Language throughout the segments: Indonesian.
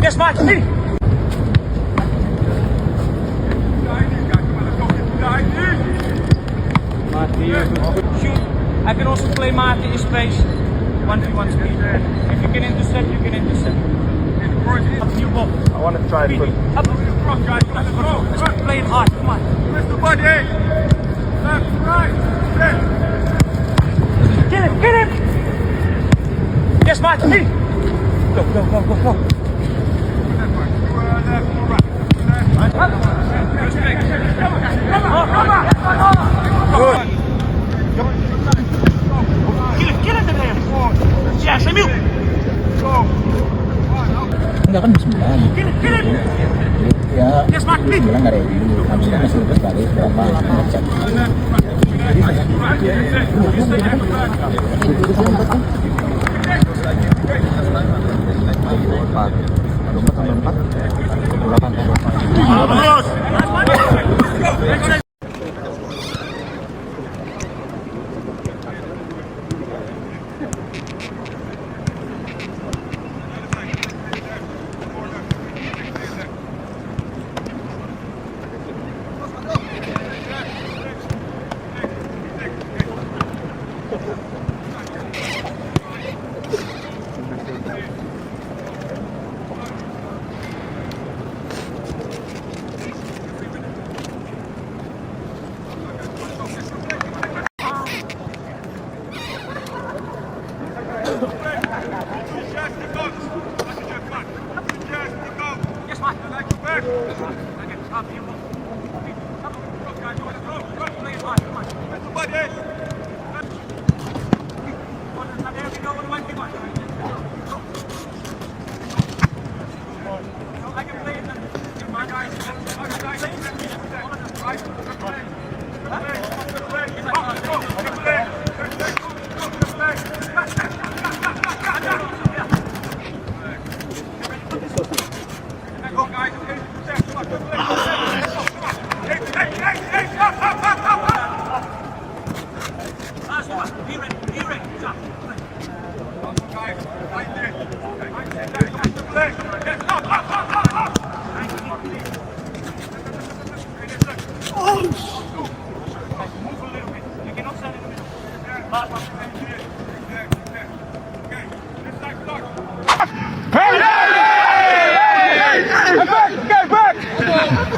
Yes, Mike, me. Shoot. I can also play Marty in space. 1v1 speed. If you can intercept, you can intercept. Up to you, Bob. I want to try Speedy. Up. Let's play it hard. Come on. Kill him. Get him. Yes, Marty, me. Go, go, go, go, go. Kill him there. Yeah, Samuel. Enggak kan sembilan. Kill him. Ya. Yes, Mark, me. Bilang nggak ready. Habis itu masih lepas balik berapa ngecek. Empat. Lompat sampai 4. 8 sampai 4.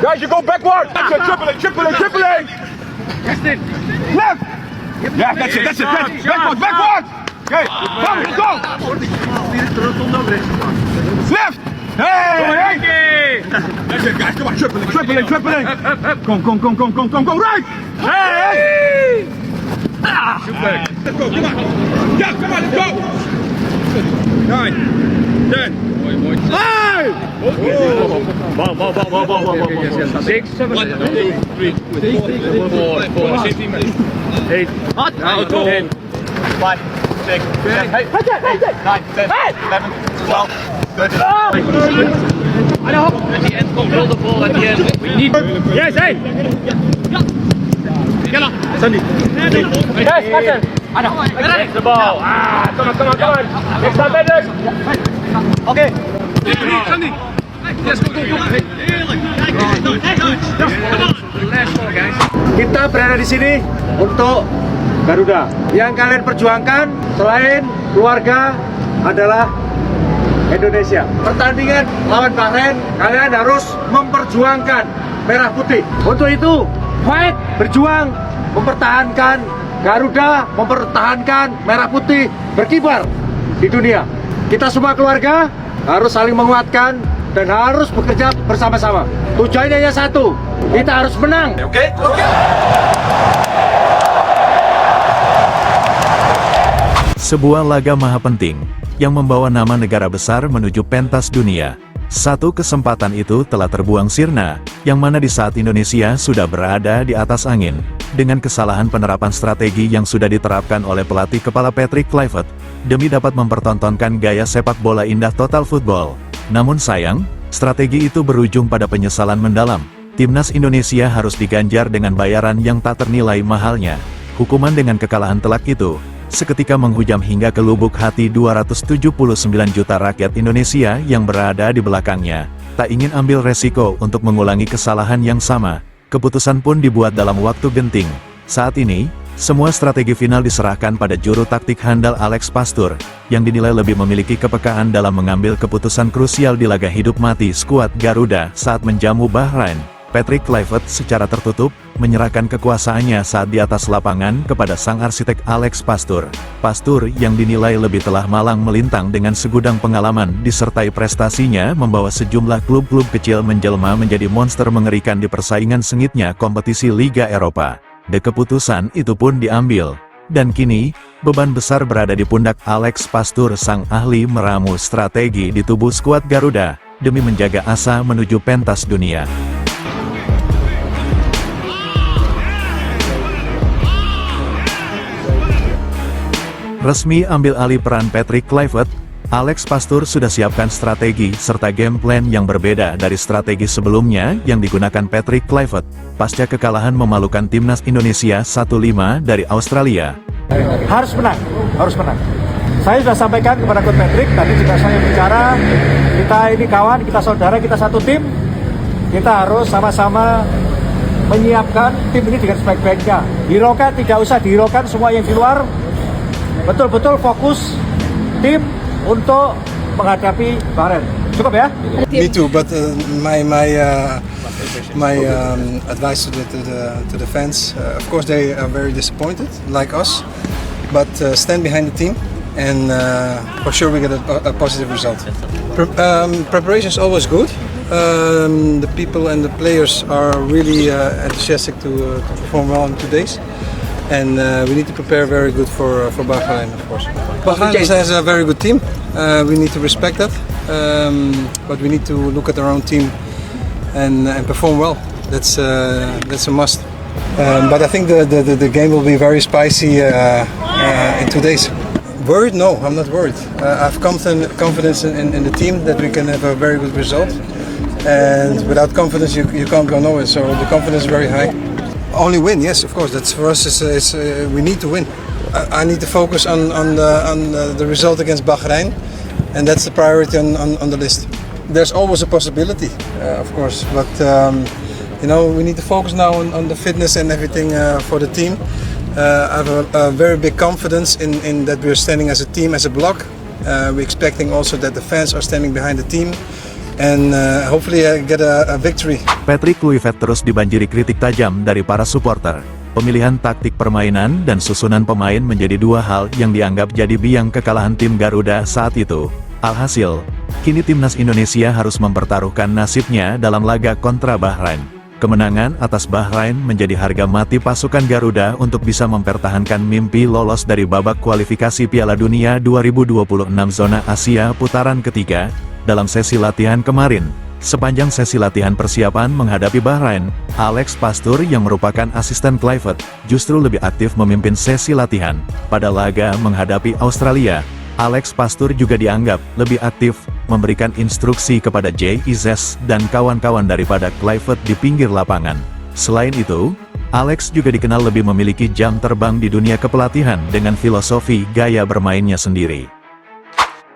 Guys, you go backward. That's it. Triple A. Left. Yeah, that's it. Backward. Okay, come, let's go. Left. Hey. That's it, guys. Come on, triple A. Come. Right. Hey. Let's go. Come on. Yeah, come on. Let's go. 9, 10. Hey! Wow. 6, 7, 1, 2, 3, 4, 8, 10, 5, 6, 7, 8, 9, 10, 11, 12, 13. At the end, control the ball at the end. We need. Yes, hey! Get up. Sandy. Yes, Martin. Take the ball. Come on. Next time, Benders. Okay. Sandy. Yes, go. Last ball, guys. Kita berada di sini untuk Garuda. Yang kalian perjuangkan selain keluarga adalah Indonesia. Pertandingan lawan Bahrain, kalian harus memperjuangkan merah putih. Untuk itu, fight, berjuang, mempertahankan Garuda, mempertahankan merah putih berkibar di dunia. Kita semua keluarga harus saling menguatkan dan harus bekerja bersama-sama. Tujuannya hanya satu, kita harus menang. Oke. Sebuah laga maha penting, yang membawa nama negara besar menuju pentas dunia. Satu kesempatan itu telah terbuang sirna, yang mana di saat Indonesia sudah berada di atas angin, dengan kesalahan penerapan strategi yang sudah diterapkan oleh pelatih kepala Patrick Kluivert, demi dapat mempertontonkan gaya sepak bola indah total football. Namun sayang, strategi itu berujung pada penyesalan mendalam. Timnas Indonesia harus diganjar dengan bayaran yang tak ternilai mahalnya. Hukuman dengan kekalahan telak itu, seketika menghujam hingga ke lubuk hati 279 juta rakyat Indonesia yang berada di belakangnya. Tak ingin ambil resiko untuk mengulangi kesalahan yang sama, keputusan pun dibuat dalam waktu genting. Saat ini, semua strategi final diserahkan pada juru taktik handal Alex Pastoor, yang dinilai lebih memiliki kepekaan dalam mengambil keputusan krusial di laga hidup mati skuad Garuda saat menjamu Bahrain. Patrick Kluivert secara tertutup menyerahkan kekuasaannya saat di atas lapangan kepada sang arsitek Alex Pastoor. Pastoor yang dinilai lebih telah malang melintang dengan segudang pengalaman disertai prestasinya membawa sejumlah klub-klub kecil menjelma menjadi monster mengerikan di persaingan sengitnya kompetisi Liga Eropa. Keputusan itu pun diambil. Dan kini, beban besar berada di pundak Alex Pastoor, sang ahli meramu strategi di tubuh skuad Garuda, demi menjaga asa menuju pentas dunia. Resmi ambil alih peran Patrick Kluivert, Alex Pastoor sudah siapkan strategi serta game plan yang berbeda dari strategi sebelumnya yang digunakan Patrick Kluivert, pasca kekalahan memalukan timnas Indonesia 1-5 dari Australia. Harus menang, harus menang. Saya sudah sampaikan kepada Coach Patrick, tadi juga saya bicara, kita ini kawan, kita saudara, kita satu tim, kita harus sama-sama menyiapkan tim ini dengan sebaik-baiknya. Hiraukan, tidak usah dihiraukan semua yang di luar, betul-betul fokus tim untuk menghadapi Bahrain. Cukup ya? Me too, but my advice to the fans, of course they are very disappointed, like us, but stand behind the team, and for sure we get a positive result. Preparation is always good. The people and the players are really enthusiastic to perform well in 2 days. And we need to prepare very good for Bahrain, of course. Bahrain has a very good team. We need to respect that, but we need to look at our own team and perform well. That's a must. But I think the game will be very spicy in 2 days. Worried? No, I'm not worried. I have confidence in the team that we can have a very good result. And without confidence, you can't go nowhere. So the confidence is very high. Only win, yes, of course. That's for us. We need to win. I need to focus on the result against Bahrain, and that's the priority on the list. There's always a possibility, of course, but we need to focus now on the fitness and everything for the team. I have a very big confidence in that we're standing as a team, as a block. We're expecting also that the fans are standing behind the team. And hopefully get a victory. Patrick Kluivert terus dibanjiri kritik tajam dari para supporter. Pemilihan taktik permainan dan susunan pemain menjadi dua hal yang dianggap jadi biang kekalahan tim Garuda saat itu. Alhasil, kini timnas Indonesia harus mempertaruhkan nasibnya dalam laga kontra Bahrain. Kemenangan atas Bahrain menjadi harga mati pasukan Garuda untuk bisa mempertahankan mimpi lolos dari babak kualifikasi Piala Dunia 2026 zona Asia putaran ketiga. Dalam sesi latihan kemarin, sepanjang sesi latihan persiapan menghadapi Bahrain, Alex Pastoor yang merupakan asisten Kluivert, justru lebih aktif memimpin sesi latihan. Pada laga menghadapi Australia, Alex Pastoor juga dianggap lebih aktif, memberikan instruksi kepada Jay Izzes dan kawan-kawan daripada Kluivert di pinggir lapangan. Selain itu, Alex juga dikenal lebih memiliki jam terbang di dunia kepelatihan dengan filosofi gaya bermainnya sendiri.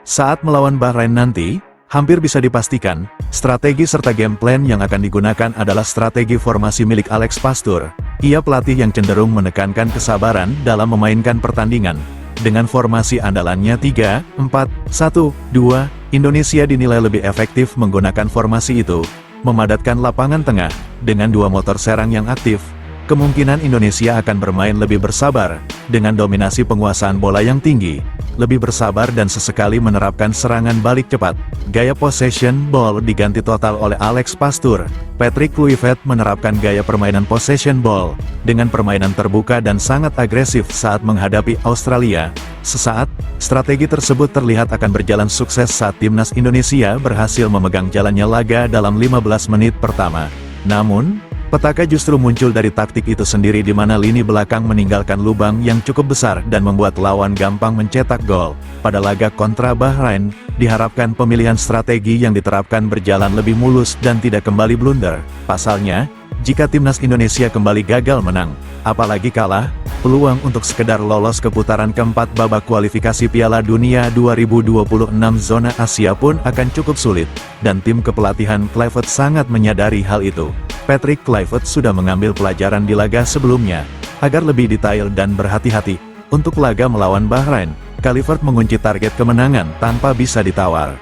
Saat melawan Bahrain nanti, hampir bisa dipastikan, strategi serta game plan yang akan digunakan adalah strategi formasi milik Alex Pastoor. Ia pelatih yang cenderung menekankan kesabaran dalam memainkan pertandingan. Dengan formasi andalannya 3-4-1-2, Indonesia dinilai lebih efektif menggunakan formasi itu, memadatkan lapangan tengah, dengan dua motor serang yang aktif, kemungkinan Indonesia akan bermain lebih bersabar, dengan dominasi penguasaan bola yang tinggi, lebih bersabar dan sesekali menerapkan serangan balik cepat. Gaya possession ball diganti total oleh Alex Pastoor. Patrick Kluivert menerapkan gaya permainan possession ball, dengan permainan terbuka dan sangat agresif saat menghadapi Australia. Sesaat, strategi tersebut terlihat akan berjalan sukses saat timnas Indonesia berhasil memegang jalannya laga dalam 15 menit pertama. Namun, petaka justru muncul dari taktik itu sendiri di mana lini belakang meninggalkan lubang yang cukup besar dan membuat lawan gampang mencetak gol. Pada laga kontra Bahrain, diharapkan pemilihan strategi yang diterapkan berjalan lebih mulus dan tidak kembali blunder. Pasalnya, jika timnas Indonesia kembali gagal menang, apalagi kalah, peluang untuk sekedar lolos ke putaran keempat babak kualifikasi Piala Dunia 2026 zona Asia pun akan cukup sulit, dan tim kepelatihan Kluivert sangat menyadari hal itu. Patrick Kluivert sudah mengambil pelajaran di laga sebelumnya, agar lebih detail dan berhati-hati. Untuk laga melawan Bahrain, Kluivert mengunci target kemenangan tanpa bisa ditawar.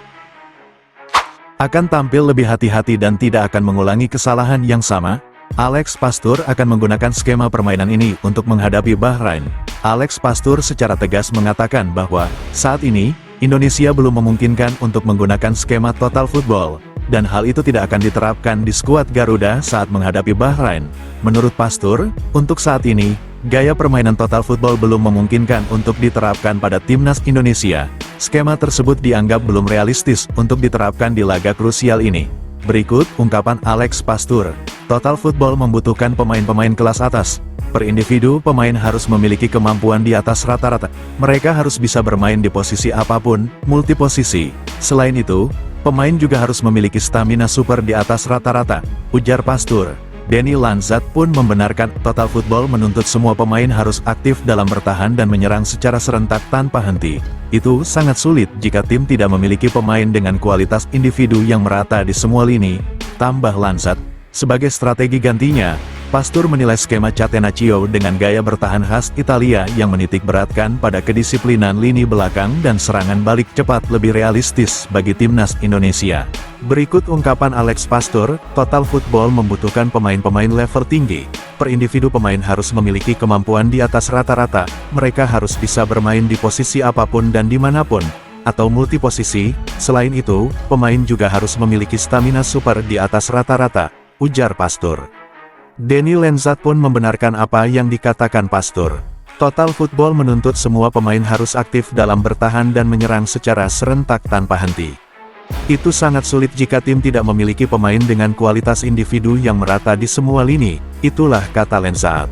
Akan tampil lebih hati-hati dan tidak akan mengulangi kesalahan yang sama. Alex Pastoor akan menggunakan skema permainan ini untuk menghadapi Bahrain. Alex Pastoor secara tegas mengatakan bahwa, saat ini, Indonesia belum memungkinkan untuk menggunakan skema total football, dan hal itu tidak akan diterapkan di skuad Garuda saat menghadapi Bahrain. Menurut Pastoor, untuk saat ini, gaya permainan total football belum memungkinkan untuk diterapkan pada timnas Indonesia. Skema tersebut dianggap belum realistis untuk diterapkan di laga krusial ini. Berikut ungkapan Alex Pastoor. Total football membutuhkan pemain-pemain kelas atas. Per individu, pemain harus memiliki kemampuan di atas rata-rata. Mereka harus bisa bermain di posisi apapun, multiposisi. Selain itu, pemain juga harus memiliki stamina super di atas rata-rata, ujar Pastoor. Danny Lanzat pun membenarkan total football menuntut semua pemain harus aktif dalam bertahan dan menyerang secara serentak tanpa henti. Itu sangat sulit jika tim tidak memiliki pemain dengan kualitas individu yang merata di semua lini, tambah Lanzat. Sebagai strategi gantinya, Pastoor menilai skema Catenaccio dengan gaya bertahan khas Italia yang menitik beratkan pada kedisiplinan lini belakang dan serangan balik cepat lebih realistis bagi timnas Indonesia. Berikut ungkapan Alex Pastoor, total football membutuhkan pemain-pemain level tinggi. Per individu pemain harus memiliki kemampuan di atas rata-rata, mereka harus bisa bermain di posisi apapun dan dimanapun, atau multiposisi. Selain itu, pemain juga harus memiliki stamina super di atas rata-rata, ujar Pastoor. Danny Lanzat pun membenarkan apa yang dikatakan Pastoor. Total football menuntut semua pemain harus aktif dalam bertahan dan menyerang secara serentak tanpa henti. Itu sangat sulit jika tim tidak memiliki pemain dengan kualitas individu yang merata di semua lini, itulah kata Lanzat.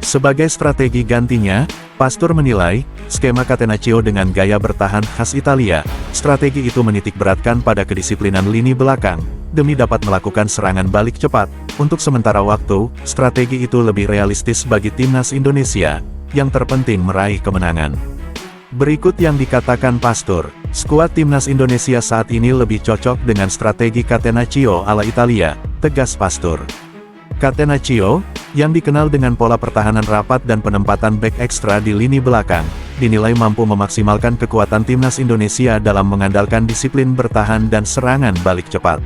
Sebagai strategi gantinya, Pastoor menilai, skema Catenaccio dengan gaya bertahan khas Italia, strategi itu menitik beratkan pada kedisiplinan lini belakang, demi dapat melakukan serangan balik cepat. Untuk sementara waktu, strategi itu lebih realistis bagi timnas Indonesia, yang terpenting meraih kemenangan. Berikut yang dikatakan Pastoor, skuad timnas Indonesia saat ini lebih cocok dengan strategi Catenaccio ala Italia, tegas Pastoor. Catenaccio, yang dikenal dengan pola pertahanan rapat dan penempatan back ekstra di lini belakang, dinilai mampu memaksimalkan kekuatan timnas Indonesia dalam mengandalkan disiplin bertahan dan serangan balik cepat.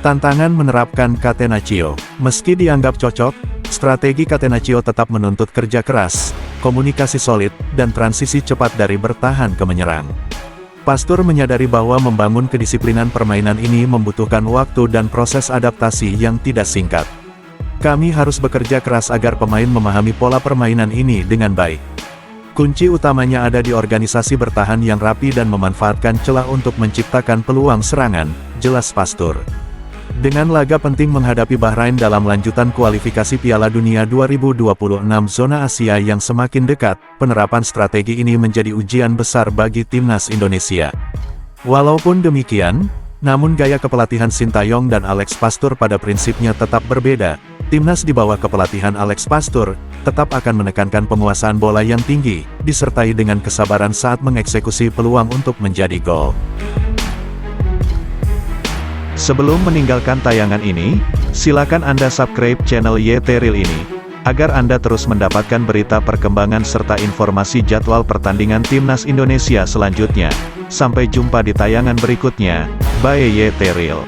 Tantangan menerapkan Catenaccio. Meski dianggap cocok, strategi Catenaccio tetap menuntut kerja keras, komunikasi solid, dan transisi cepat dari bertahan ke menyerang. Pastoor menyadari bahwa membangun kedisiplinan permainan ini membutuhkan waktu dan proses adaptasi yang tidak singkat. Kami harus bekerja keras agar pemain memahami pola permainan ini dengan baik. Kunci utamanya ada di organisasi bertahan yang rapi dan memanfaatkan celah untuk menciptakan peluang serangan, jelas Pastoor. Dengan laga penting menghadapi Bahrain dalam lanjutan kualifikasi Piala Dunia 2026 zona Asia yang semakin dekat, penerapan strategi ini menjadi ujian besar bagi timnas Indonesia. Walaupun demikian, namun gaya kepelatihan Sintayong dan Alex Pastoor pada prinsipnya tetap berbeda. Timnas di bawah kepelatihan Alex Pastoor tetap akan menekankan penguasaan bola yang tinggi, disertai dengan kesabaran saat mengeksekusi peluang untuk menjadi gol. Sebelum meninggalkan tayangan ini, silakan Anda subscribe channel YT Real ini, agar Anda terus mendapatkan berita perkembangan serta informasi jadwal pertandingan timnas Indonesia selanjutnya. Sampai jumpa di tayangan berikutnya, bye YT Real.